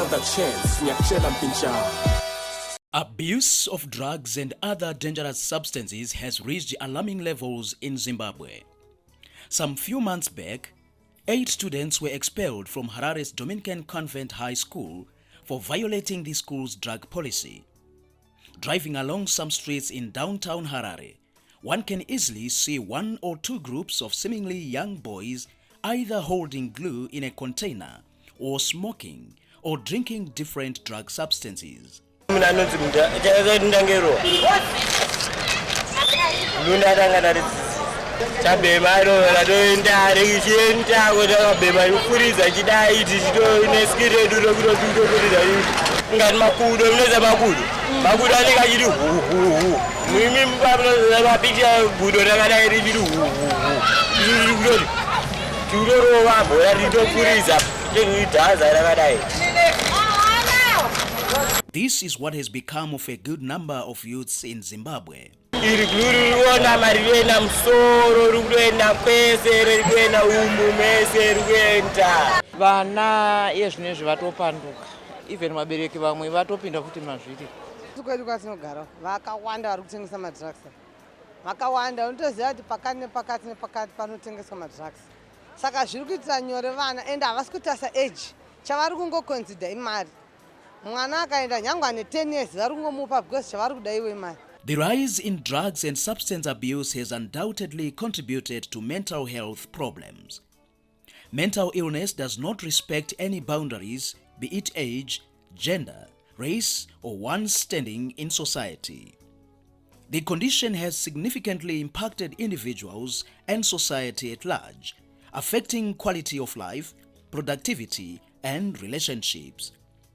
another chance. Ngiyakutshela mpintsha. Abuse of drugs and other dangerous substances has reached alarming levels in Zimbabwe. Some few months back, 8 students were expelled from Harare's Dominican Convent High School for violating the school's drug policy. Driving along some streets in downtown Harare, one can easily see 1 or 2 groups of seemingly young boys either holding glue in a container or smoking or drinking different drug substances. This is what has become of a good number of youths in Zimbabwe. Vana ezvinezvi vatopanduka, even vabereki vamwe vatopinda futi mazviri. Kwedu kwatinogara vakawanda vari kutengesa madrugs. Vakawanda unotoziva kuti pakati nepakati nepakati panotengeswa madrugs. Saka zviri kuitira nyore vana ende havasi kutasa age chavari kungoconsider imari. Mwana akaenda nyangwa ane 10 years vari kungomupa because chavari kuda iwe imari. The rise in drugs and substance abuse has undoubtedly contributed to mental health problems. Mental illness does not respect any boundaries, be it age, gender, race, or one's standing in society. The condition has significantly impacted individuals and society at large, affecting quality of life, productivity, and relationships.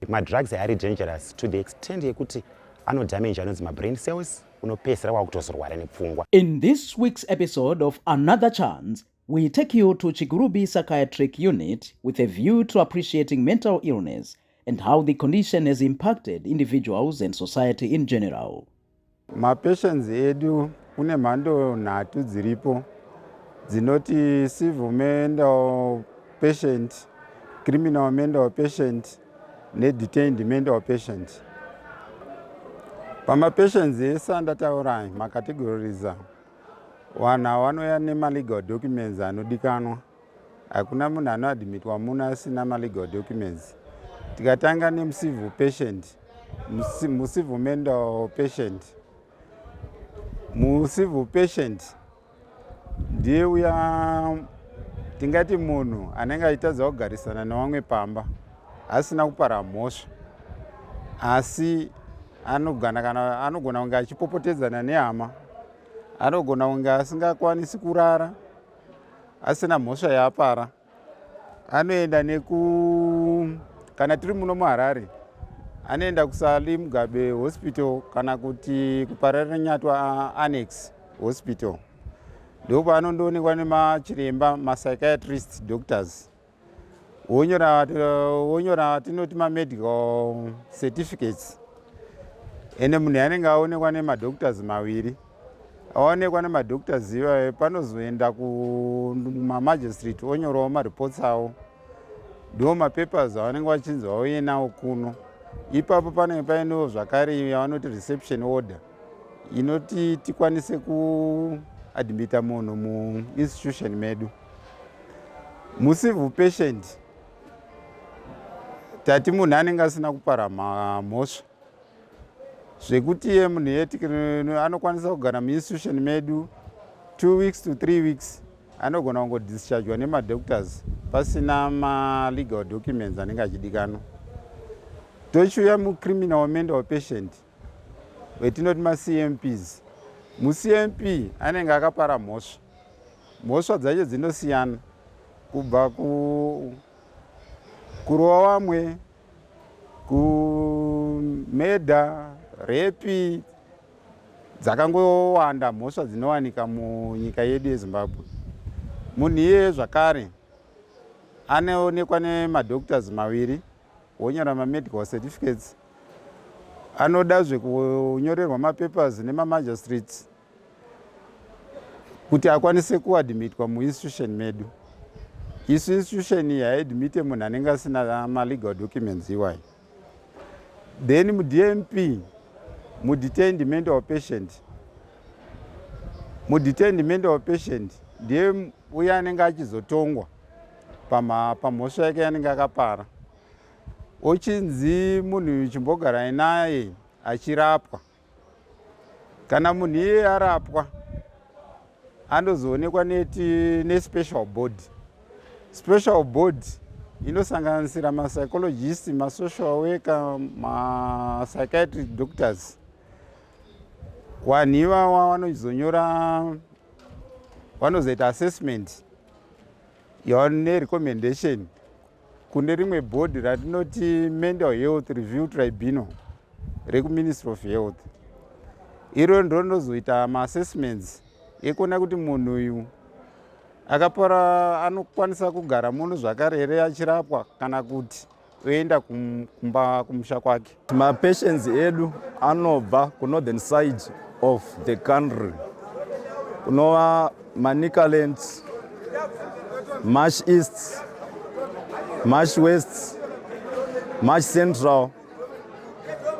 My drugs are very dangerous to the extent yekuti ano damage my brain cells unopesera wakutozorwara nepfungwa. In this week's episode of Another Chance, we take you to Chikurubi Psychiatric Unit with a view to appreciating mental illness and how the condition has impacted individuals and society in general. My patients edu kune mhando 3 dziripo dzinoti civil mental patient, criminal mental patient ne-detained mental patient. Pama-patients ese andataura makategoriza wana vanouya nema-legal documents anodikanwa. Hakuna munhu anoadmitwa muno asina ma-legal documents. Tikatanga nemucivil patient, mucivil mental patient. Mucivil patient ndiye uya tingati munhu anenge achitadza kugarisana nevamwe pamba asina kupara mhosva, asi anogona kunge achipopotedzana nehama, anogona kunge asingakwanisi kurara asina mhosva yaapara, anoenda kana tiri muno muHarare anoenda kuSali Mugabe Hospital kana kuti kuPararira Nyatwa Annex Hospital. Ndipo anondoonekwa nemachiremba, ma-psychiatrist doctors. Wonyora tinoti ma-medical certificates. Ene munhu anenge aonekwa nema-doctors maviri. Aonekwa nema-doctors iwayo panozoenda kuma-magistrate onyorawo ma-reports awo. Ndiwo ma-papers avanenge vachinzi vauye nawo kuno. Ipapo panenge painewo zvakare yavanoti reception order inoti tikwanise kuadmita munhu mu-institution medu. Mu-civil patient tati munhu anenge asina kupara mhosva zvekuti iye munhu yeti anokwanisa kugara mu-institution medu 2 weeks to 3 weeks anogona kungodischargewa nema-doctors pasina ma-legal documents anenge achidikanwa. Tochiuya mu-criminal mental patient wetinoti ma-CMPs. Mu-CMP anenge akapara mhosva. Mhosva dzacho dzinosiyana kubva kurova vamwe, kumedha, repi, dzakangowanda mhosva dzinowanika munyika yedu yeZimbabwe. Munhu iye zvakare anoonekwa nema-doctors maviri, wonyora ma-medical certificates, anodazve kunyorerwa ma-papers nema-magistrates kuti akwanise kuadmitwa mu-institution medu. Isu institution iyi haidmite munhu anenge asina ma-legal documents iwayo. Then mu-DMP, mu-detained mental patient. Mu-detained mental patient, ndiye uya anenge achizotongwa pamhosva yake yanenge akapara. Ochinzi munhu chimbogara naye achirapwa. Kana munhu iye arapwa, andozoonekwa ne-special board. Special board inosanganisira ma-psychologist, ma-social worker, ma-psychiatric doctors. Vanhu ivava vanozonyora, vanozoita assessment ne-recommendation kune rimwe board ratinoti Mental Health Review Tribunal reku-Ministry of Health. Iro ndiro rinozoita ma-assessments ekuona kuti munhu uyu akapora anokwanisa kugara muno zvakare here achirapwa kana kuti oenda kumusha kwake. Ma-patients edu anobva ku-northern side of the country, kunova Manicaland, Marsh East, Marsh West, Marsh Central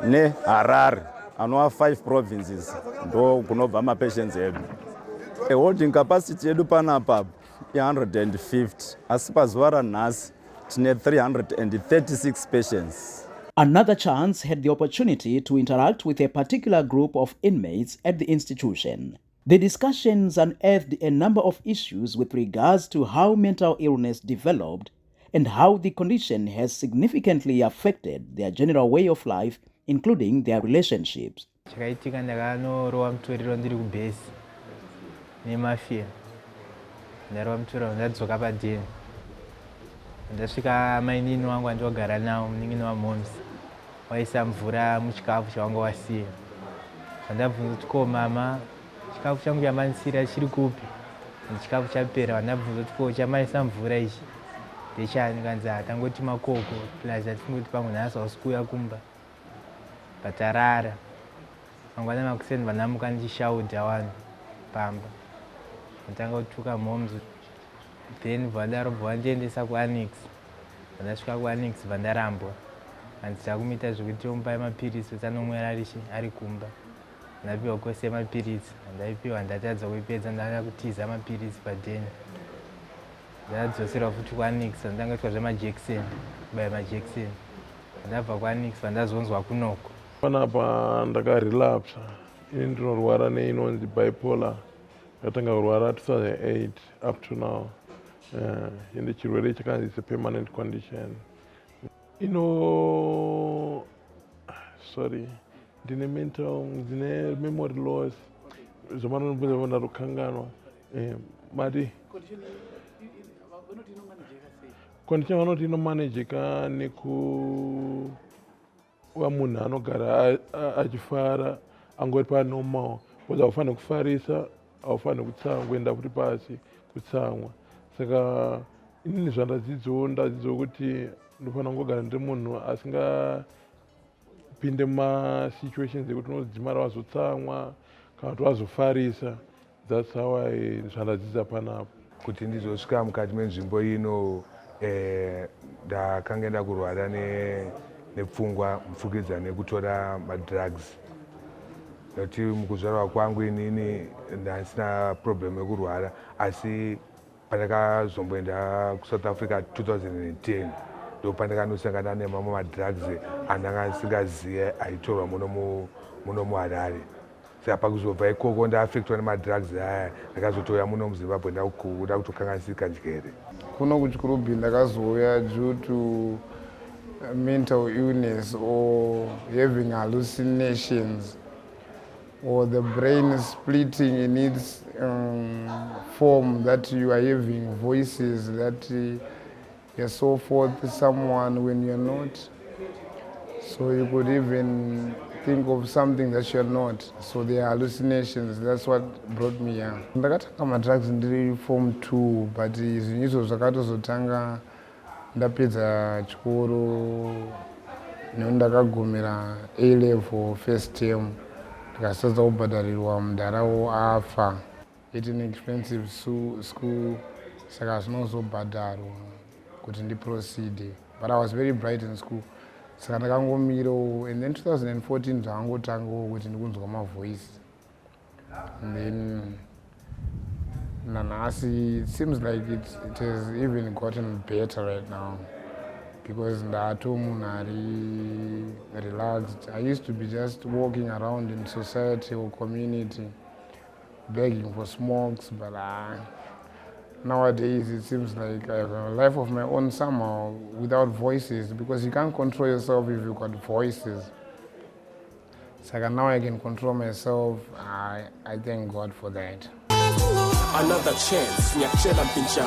neHarare, anova 5 provinces ndo kunobva ma-patients edu. Holding capacity yedu panapa 150, asi pazuva ranhasi tine 336 patients. Another chance had the opportunity to interact with a particular group of inmates at the institution. The discussions unearthed a number of issues with regards to how mental illness developed and how the condition has significantly affected their general way of life, including their relationships. Chakaitika ndakanorowa mutoriro ndiri kubhesi nemafia. Ndarowa mutoriro ndadzoka padheni. Ndasvika mainini wangu andogara nawo munin'ini wamomsi waisa mvura muchikafu chawanga wasiya. Vandabvunza kuti ko mama, chikafu changu chamanisira chiri kupi? Chikafu chapera. Vandabvunza kuti ko chamaisa mvura ichi ndechani? Kanzi tangoti makoko plus atingoti pamwe nhasi hausi kuuya kumba patarara. Mangwana makuseni vandamuka ndichishaudha vanhu pamba. Ndanga kutuka mhomzi. Then vandaro vandiendesa kuannex. Vandasvika kuannex vandarambwa. Kanzi takumita zvokuti tomupai mapirisi kuti anomwera ari kumba. Ndapiwa kwese mapirisi. Ndaipiwa ndatadza kuipedza ndanga kutiza mapirisi padheni. Ndadzosera futi kuannex ndanga kuitwa zvemajekiseni, kubaya majekiseni. Ndabva kuannex vandazonzwa kunoko. Panapa ndakarelapsa. Ini ndinorwara neinonzi bipolar. Ndatanga kurwara 2008 up to now. Ende chirwere chakanzi it's a permanent condition. Ndine memory loss. Zvamanobvunza vandarokanganwa. Mati condition vanoti inomanejeka nekuva munhu anogara achifara angori panormal. Because haufaniri kufarisa, haufaniri kutsamwa, kuenda futi pasi kutsamwa. Saka inini zvandadzidzawo kuti ndofanira kungogara ndiri munhu asingapinde mumasituations ekuti unodzimara wazotsamwa kana kuti wazofarisa. That's how zvandadzidza panapa. Kuti ndizosvika mukati menzvimbo ino ndakanga enda kurwara nepfungwa mufukidza nekutora madrugs. Nokuti mukuzvarwa kwangu inini ndasina problem yekurwara, asi pandakazomboenda kuSouth Africa 2010 ndo pandakanosangana nemamwe madrugs andanga ndisingazive aitorwa muno muHarare. Saka pakuzobva ikoko ndaafectwa nemadrugs aya ndakazotouya muno muZimbabwe ndakuda kutokanganisika njere. Kuno kuChikurubi ndakazouya due to mental illness or having hallucinations or the brain splitting in its form, that you are having voices that you're so forth someone when you're not. So you could even think of something that you're not. So they are hallucinations. That's what brought me here. Ndakatanga madrugs ndiri form 2, but izvinizvo zvakatozotanga ndapedza chikoro ndakagumira A level first term. Ndikasatsa kubhadharirwa mudharawo afa. It's an expensive school, saka zvinozobhadharwa kuti ndiproceed. But I was very bright in school. saka ndakangomirawo, and then 2014 ndakangotanga kuti ndikunzwa mavoice, and then nanhasi it seems like it has even gotten better right now, because ndato munhu ari relaxed. I used to be just walking around in society or community begging for smokes, but nowadays it seems like I have a life of my own somehow without voices, because you can't control yourself if you've got voices. So now I can control myself. I thank God for that. Another chance, Nyakchela Mpincha.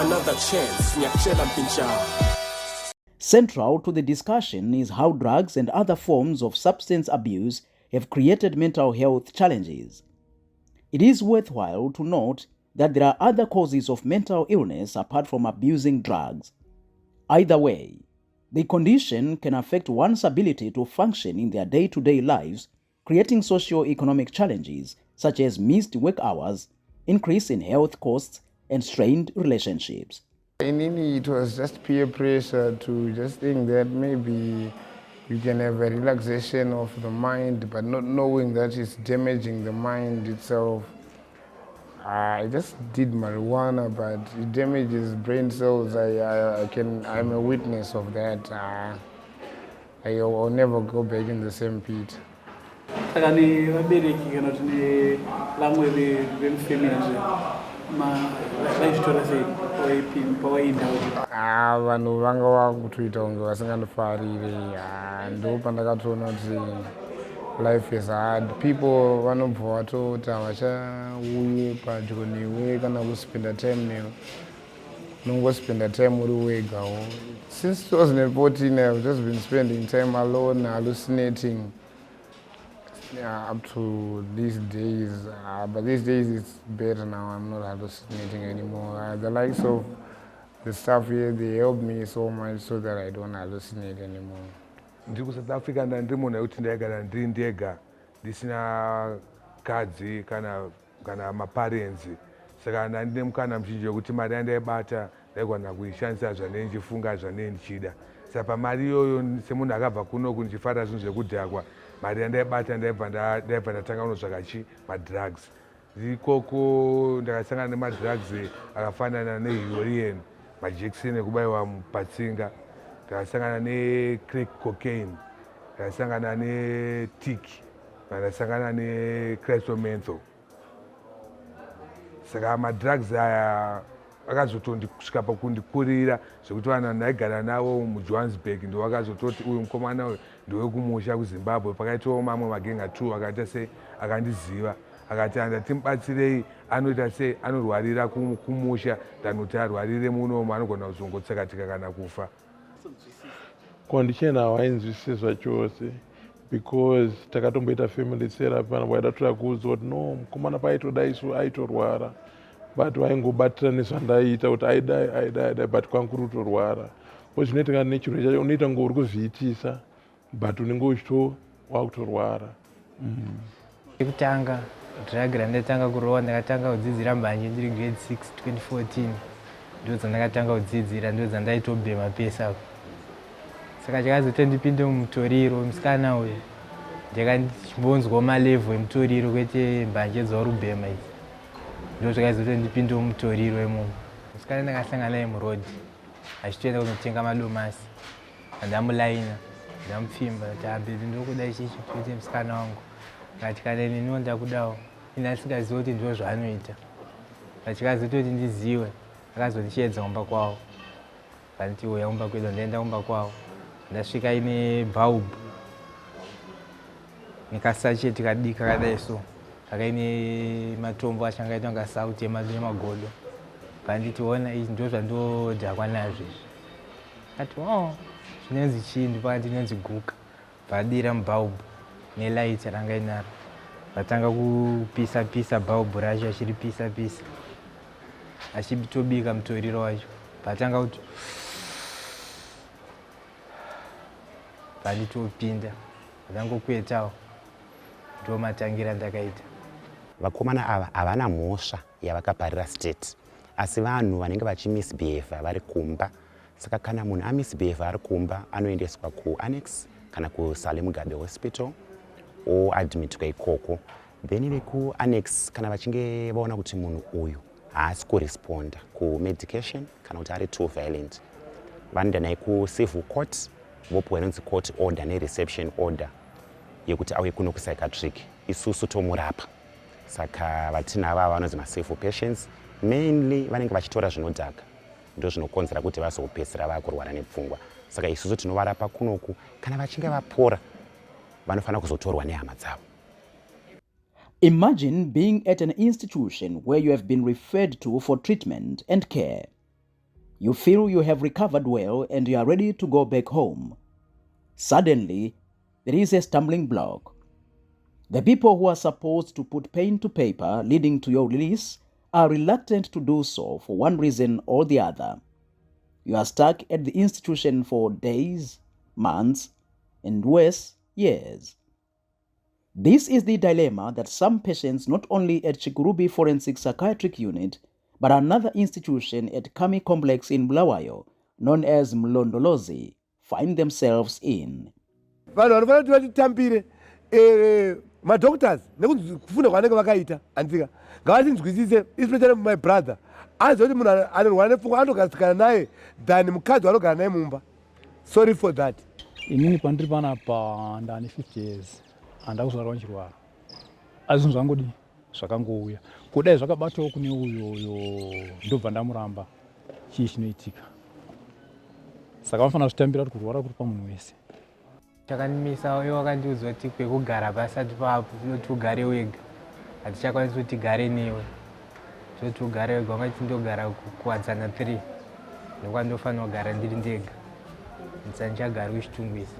Another chance, Nyakchela Mpincha. Central to the discussion is how drugs and other forms of substance abuse have created mental health challenges. It is worthwhile to note that there are other causes of mental illness apart from abusing drugs. Either way, the condition can affect one's ability to function in their day-to-day lives, creating socio-economic challenges such as missed work hours, increase in health costs, and strained relationships. In it was just peer pressure to just think that maybe you can have a relaxation of the mind, but not knowing that it's damaging the mind itself. I just did marijuana, but it damages brain cells. I'm a witness of that. I'll never go back in the same pit. Vanhu vanga vakutoita kunge vasingandifarire, ndo pandakatoona kuti life is hard. People vanobva vatoti havachauye padyo newe kana kuspenda time newe, unongospenda time uri wegawo. Since 2014 I've just been spending time alone, hallucinating. Up to these days, but these days it's better now. I'm not hallucinating anymore. The likes of the staff here, they help me so much so that I don't hallucinate anymore. Ndiri South Africa ndiri munhu wekuti ndaigara ndiri ndega ndisina kadzi kana maparents, saka ndine mukana muzhinji wekuti mari yandaibata ndaigona kuishandisa zvanei ndichifunga zvanei ndichida. Saka pamari iyoyo semunhu akabva kunoku ndichifara zvinhu zvekudhakwa, mari yandaibata ndaibva ndatanga kunotsvaka madrugs. Ikoko ndakasangana nemadrugs akafanana neheroin, majekiseni ekubayiwa patsinga, ndakasangana necrack cocaine, ndakasangana netik, ndakasangana necrystal. Saka madrugs aya akazotondisvika pakundikurira zvekuti vanhu ndaigara navo muJohannesburg ndo vakazototi uyu mukomana uyu ndewekumusha kuZimbabwe. Pakaitawo mamwe magenga 2 akaita sei akandiziva, akati andatimubatsirei, anoita sei, anorwarira kumusha ndanoti arwarire munomu anogona kuzongotsakatika kana kufa. Condition hawainzwisiswa chose, because takatomboita family therapy, vanhu vaidatoda kuudzwa kuti no, mukomana paitodai so aitorwara, but vaingobatira nezvandaita kuti aidai, but kwangu kutorwara. Zvinoitika nechirwere chacho unoita kunge uri kuzviitisa, but unenge uchito wakutorwara. Ekutanga drug randatanga kurowa, ndakatanga kudzidzira mbanje ndiri grade 6 2014, ndo dzandakatanga kudzidzira, ndo dzandaitobhema pesa. Saka chakazoita ndipinde mumutoriro, musikana uyu ndakandimbonzwa malevel emutoriro kwete mbanje dzaurubhema idzi, ndo zvakazoita ndipinde mumutoriro imomo. Musikana ndakasangana naye muroad achitoenda kunotenga madomasi, ndamulaina ndamupfimba kuti abebe ndokuda ichichi kuti musikana wangu, akati kana neniwo ndakudawo, ina ndisingazivi kuti ndo zvaanoita. Achikazoita kuti ndizive, akazondichiedza kumba kwawo, vanditi uya kumba kwedu, ndaenda kumba kwawo, ndasvika ine bulb nekasacheti kadiki kakadai so, kakaine matombo achangaita kunga sauti yemagodo. Vanditi ona izvi ndo zvandodhakwa nazvo izvi. Kati zvinonzi chii, ndipakati inonzi guka. Vadira mubulb nelight ranga inaro, vatanga kupisa bulb racho, achiripisa achitobika mutoriro wacho, vatanga kuti vanditopinda, vatangokwetawo, ndomatangira ndakaita. Vakomana ava havana mhosva yavakaparira state. asi vanhu vanenge vachimisbehave vari kumba. Saka kana munhu amisbehave ari kumba anoendeswa kuannex kana kuSalem Mugabe Hospital oadmitwa ikoko. Then vekuannex kana vachinge vaona kuti munhu uyu haasi kuresponda kumedication kana kuti ari too violent, vanoenda naye kucivil court vopiwa inonzi court order nereception order yekuti auye kuno kupsychiatric, isusu tomurapa. Saka vatinava vanonzi macivil patients mainly vanenge vachitora zvinodhaka, ndo zvinokonzera kuti vazopedzisira vakurwara nepfungwa. Saka isusu tinovarapa kunoku, kana vachinge vapora vanofanira kuzotorwa nehama dzavo. Imagine being at an institution where you have been referred to for treatment and care. You feel you have recovered well and you are ready to go back home. Suddenly, there is a stumbling block. The people who are supposed to put pen to paper leading to your release are reluctant to do so for one reason or the other. You are stuck at the institution for days, months, and worse, years. This is the dilemma that some patients not only at Chikurubi Forensic Psychiatric Unit but another institution at Kami Complex in Bulawayo, known as Mlondolozi, find themselves in. Vanhu vanofana kuti vatitambire madoctors nekufunda kwanenge vakaita andika ngavatinzwisise, especially my brother aziva kuti munhu anorwara nepfungwa anogasikana naye than mukadzi vanogara naye mumba. Sorry for that. Inini pandiri panapa ndane 50 years handakuzvarwa ndichirwara, asi zvinhu zvangodi zvakangouya kudai zvakabatawo kune uyo ndobva ndamuramba chii chinoitika. Saka vanofanira zvitambira kuti kurwara kuri pamunhu wese. Chakanimisa iwo wakandiudza kuti kwekugara pasati papo kuti ugare wega, hatichakwanisi kuti tigare newe, kuti ugare wega ungati ndogara kuwadzana 3 nekuva ndofanira kugara ndiri ndega, ndichagari uchitungwisa.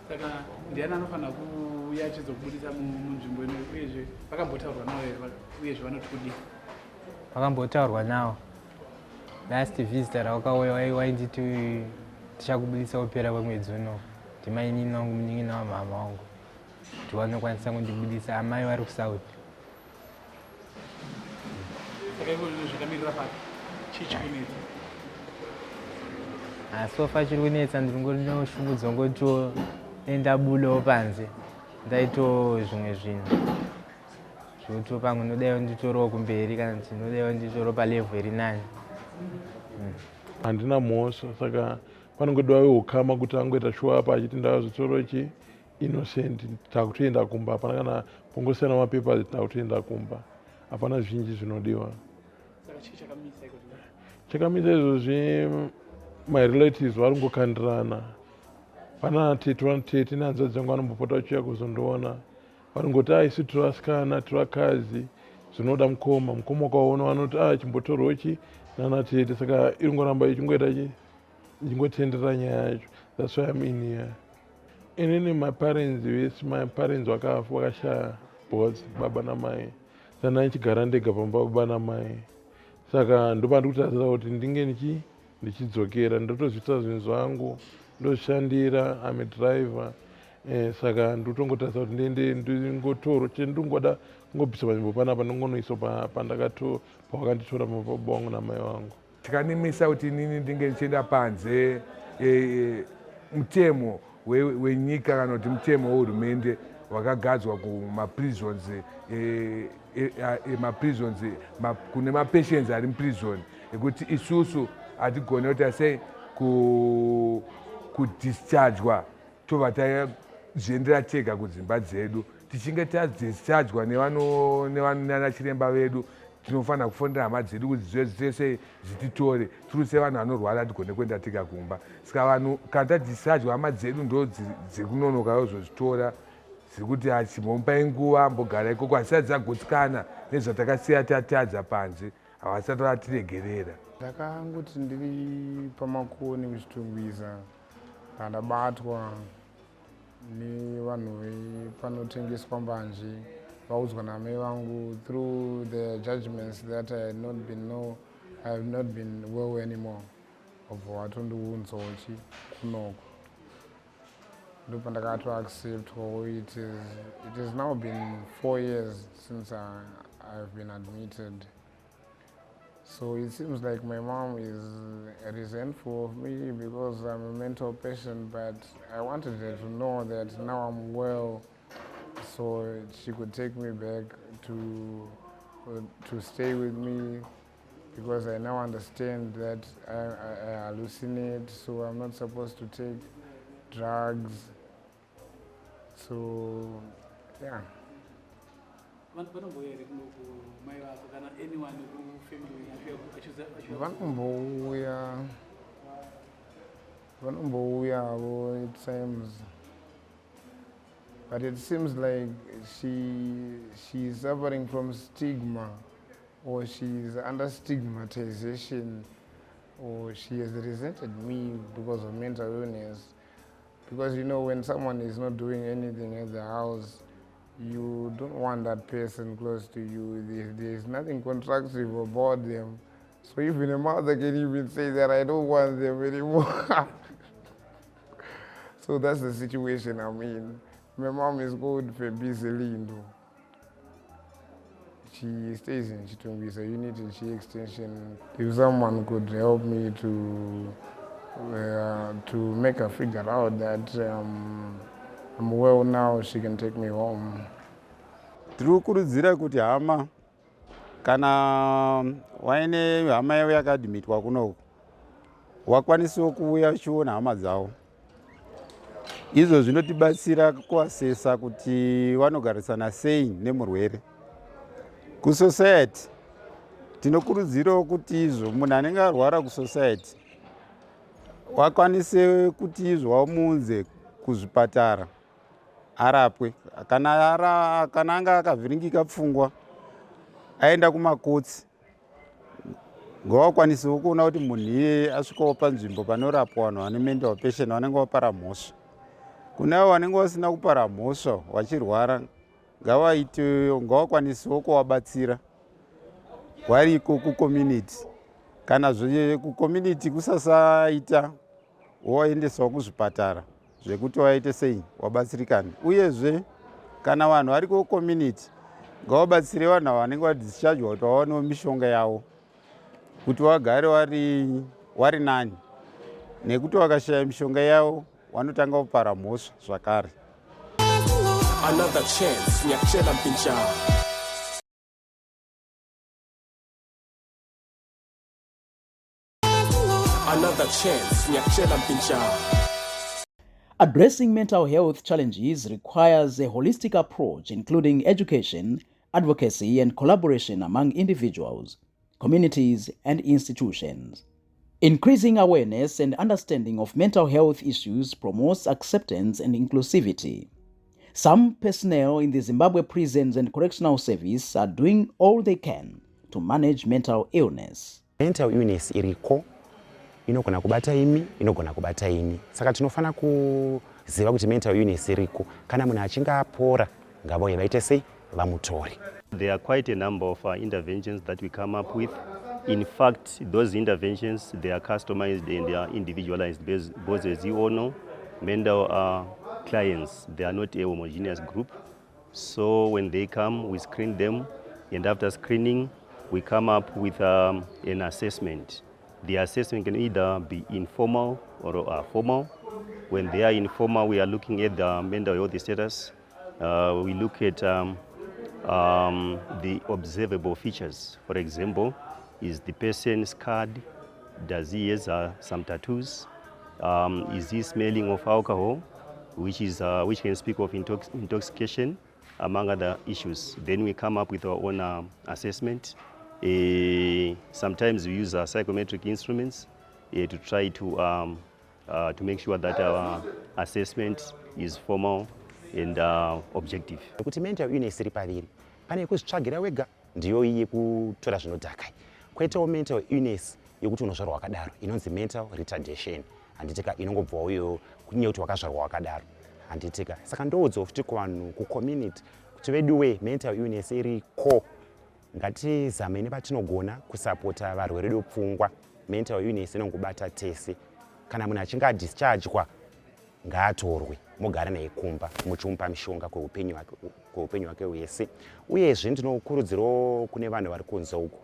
Saka ndiani anofanira kuuya achizokubudisa munzvimbo ino, uyezve vakambotaurwa navo here, uyezve vanoti kudii? Vakambotaurwa navo. Last visitor rakauya wainditi tichakubudisa kupera kwemwedzi uno, ndimainini wangu munin'ina wamama wangu kuti vanokwanisa kundibudisa, amai vari kuSouth. Saka izvozvo zvakamirira pati chii chikunetsa? Sofa chiri kunetsa ndingori noshungudzwa ngoto endabudawo panze ndaitawo zvimwe zvinhu zvokuti pamwe ndodaiwo nditorowo kumberi kana kuti ndodaiwo nditoro palevhu iri nani. Handina mhosva, saka panongodiwa weukama kuti angoita shuwa apa achiti ndazvitorochi innocent takutoenda kumba, hapana kana pongosiyana mapepa takutoenda kumba, hapana zvinji zvinodiwa. Saka chii chakamisa ikoti? Chakamisa izvozvi my relatives vari kungokandirana. Pana tete nehanzvadzi dzangu vanombopota vachiuya kuzondoona, vanongoti isi tiri vasikana tiri vakadzi zvinoda mukoma wakaona vanoti chimbotorwochi nana tete, saka iri ngoramba ichingoita ichingotenderera nyaya yacho. That's why I'm in here. Inini my parents vakafa vakashaya both baba namai, saka ndichigara ndega pamba baba namai, saka ndopandiri kutarisira kuti ndinge ndichidzokera ndotozviita zvinhu zvangu ndozvishandira, I'm a driver. Saka ndotongotarisa kuti ndingotoro chendingoda kungobvisa panzvimbo panapa ndingonoiswa pavakanditora mababa wangu namai vangu. Chakanimisa kuti inini ndinge ndichienda panze, mutemo wenyika kana kuti mutemo wehurumende wakagadzwa kumaprisons, kune mapatients ari muprison, ekuti isusu hatigone kuti sei kudischargewa tobva tazviendera tega kudzimba dzedu. Tichinge tadischargewa nana chiremba vedu tinofanira kufonera hama dzedu kuti zvese zvititore tiri sevanhu vanorwara tigone kuenda tega kumba. Saka vanhu kana tadischargewa hama dzedu ndo dzekunonoka zozvitora zvekuti achimbomupai nguva mbogara ikoko, hasisati dzagutsikana nezvatakasiya tatadza panze, havasati vatiregerera. Ndakangoti ndiri pamakoni kuchitungwiza ndabatwa nevanhu panotengeswa mbanje, vaudzwa namai vangu through the judgments that I have not been well anymore, obva vatondiunzawochi kunoko. Ndopandakato acceptwawo. It has now been 4 years since I have been admitted. So it seems like my mom is resentful of me because I'm a mental patient, but I wanted her to know that now I'm well, so she could take me back to stay with me, because I now understand that I hallucinate, so I'm not supposed to take drugs. So, yeah. Vanombouya it seems, but it seems like she's suffering from stigma, or she's under stigmatization, or she has resented me because of mental illness. Because you know, when someone is not doing anything at the house, you don't want that person close to you. There's nothing constructive about them. So even a mother can even say that I don't want them anymore. So that's the situation I'm in. My mom is going for Bizelindo. She stays in Chikurubi Unit in Chi Extension. If someone could help me to make her figure out that I'm well now, she can take me home. Tirikurudzira kuti hama kana waine hama yavo yakadhimitwa kunoku wakwanisawo kuuya uchiona hama dzavo. Izvo zvinotibatsira kuasesa kuti vanogarisana sei nemurwere. Kusociety tinokurudzirawo kuti izvo munhu anenge arwara kusociety wakwanise kuti izvo wamuunze kuzvipatara arapwe. Kana anga akavhiringika pfungwa aenda kumakotsi, ngawakwanisewo kuona kuti munhu iye asvikawo panzvimbo panorapwa vanhu vane mental patient vanenge vapara mhosva. Kune avo vanenge vasina kupara mhosva vachirwara, ngawakwanisewo kuvabatsira variko kucommunity. Kana kucommunity kusasaita, woendesawo kuzvipatara zvekuti waite sei wabatsirikana. Uyezve kana vanhu vari kucommunity ngavabatsire vanhu vanenge vadischargwa kuti vawanewo mishonga yavo kuti vagare vari nani, nekuti vakashaya mishonga yavo vanotanga kupara mhosva zvakare. Another chance, nyakchela mpincha. Another chance, nyakchela mpincha. Addressing mental health challenges requires a holistic approach, including education, advocacy, and collaboration among individuals, communities, and institutions. Increasing awareness and understanding of mental health issues promotes acceptance and inclusivity. Some personnel in the Zimbabwe prisons and correctional service are doing all they can to manage mental illness. Mental illness iriko inogona kubata imi, inogona kubata ini. Saka tinofana kuziva kuti mental illness iriko. Kana munhu achinge apora, ngavauye vaite sei vamutore. There are quite a number of interventions that we come up with. In fact, those interventions, they are customized and they are individualized because, as you all know, mental clients, they are not a homogeneous group. So when they come, we screen them, and after screening, we come up with an assessment. The assessment can either be informal or formal. When they are informal, we are looking at the mental health status. We look at the observable features. For example, is the person scarred? Does he have some tattoos? Is he smelling of alcohol, which can speak of intoxication, among other issues. Then we come up with our own assessment. Sometimes we use psychometric instruments to try to make sure that our assessment is formal and objective. Kuti mental illness iri paviri, pane kuzvitsvagira wega ndiyo iye kutora zvinodhaka. Kwoitawo mental illness yokuti unozvarwa wakadaro inonzi mental retardation. Handitika inongobvawo iyo kunyaya kuti wakazvarwa wakadaro. Handitika. Saka ndoudzwa futi kuvanhu kucommunity kuti veduwe mental illness iriko. Ngatizame nepatinogona kusapota varwere vepfungwa. Mental illness inongobata tese. Kana munhu achinge adischargwa ngaatorwe mugare naye kumba muchimupa mishonga kweupenyu hwake hwese. Uyezve ndinokurudzirawo kune vanhu vari kunze uko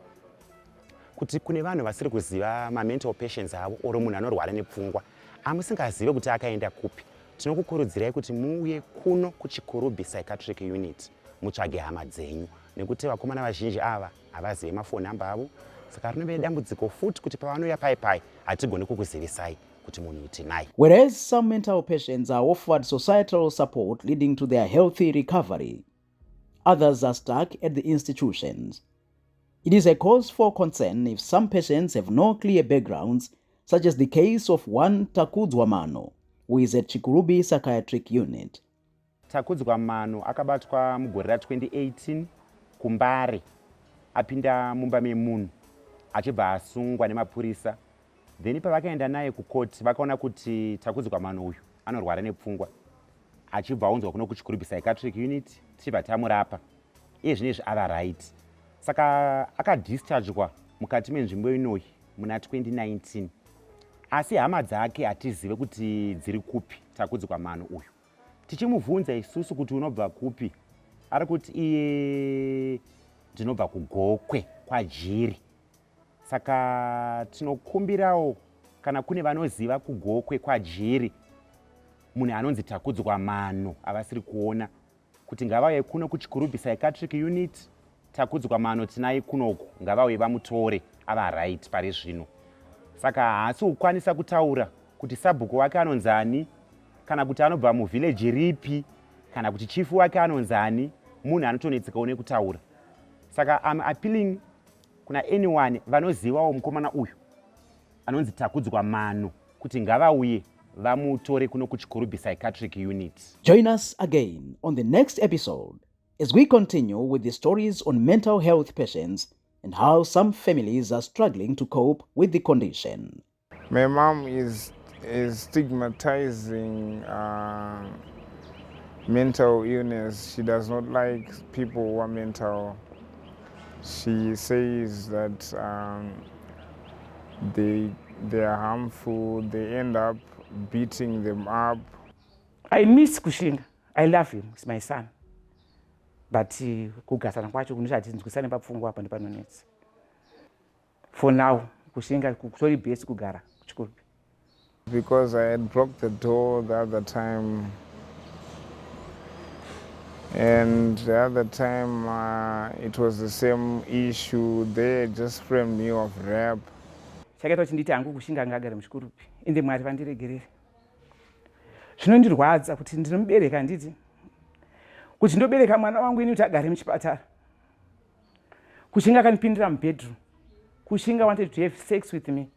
kuti kune vanhu vasiri kuziva ma-mental patients avo oro munhu anorwara nepfungwa amusingazive kuti akaenda kupi, tinokukurudzirai kuti muuye kuno kuChikurubi Psychiatric Unit mutsvage hama dzenyu, nekuti vakomana vazhinji ava havazive mafoni namba avo. Saka rinove dambudziko futi kuti pavanouya pai hatigoni kukuzivisai kuti munhu tinai. Whereas some mental patients are offered societal support leading to their healthy recovery, others are stuck at the institutions. It is a cause for concern if some patients have no clear backgrounds, such as the case of one Takudzwa Mano, who is at Chikurubi Psychiatric Unit. Takudzwa Mano akabatwa mugore ra2018 kuMbare, apinda mumba memunhu achibva asungwa nemapurisa. Then pavakaenda naye kukoti vakaona kuti Takudzwa Mano uyu anorwara nepfungwa, achibva aunzwa kuno kuChikurubi Psychiatric Unit tichibva tamurapa. Iye zvinezvi ava right. Saka akadischargwa mukati menzvimbo inoyi muna 2019. Asi hama dzake hatizive kuti dziri kupi Takudzwa Mano uyu. Tichimubvunza isusu kuti unobva kupi, ari kuti iye ndinobva kuGokwe kwaJiri. Saka tinokumbirawo kana kune vanoziva kuGokwe kwaJiri munhu anonzi Takudzwa Mano avasiri kuona kuti ngavauye kuno kuChikurubi Psychiatric Unit. Takudzwa Mano tinai kunoku, ngavauye vamutore, ava right pari zvino. Saka haasi kukwanisa kutaura kuti sabhuku wake anonzani, kana kuti anobva muvillage ripi, kana kuti chifu wake anonzani, munhu anotonetseka une kutaura. Saka I'm appealing kuna anyone vanozivawo mukomana uyu anonzi Takudzwa Mano kuti ngavauye vamutore kuno kuChikurubi Psychiatric Unit. Join us again on the next episode as we continue with the stories on mental health patients and how some families are struggling to cope with the condition. My mom is stigmatizing mental illness. She does not like people who are mental. She says that they are harmful, they end up beating them up. I miss Kushinga. I love him. He's my son. But kugasana kwacho kunoshati nzwisane papfungwa apa ndipanonetsa. For now, Kushinga kutori best kugara kuChikurubi. Because I had broke the door the other time. And the other time it was the same issue. They just framed me of rape. Chakaita kuti nditi hangu Kushinga ngagara muChikurubi ende Mwari vandiregerere. Zvinondirwadza kuti ndinomubereka nditi kuti ndobereka mwana wangu ini kuti agare muchipatara. Kushinga akanipindira mubedroom. Kushinga wanted to have sex with me.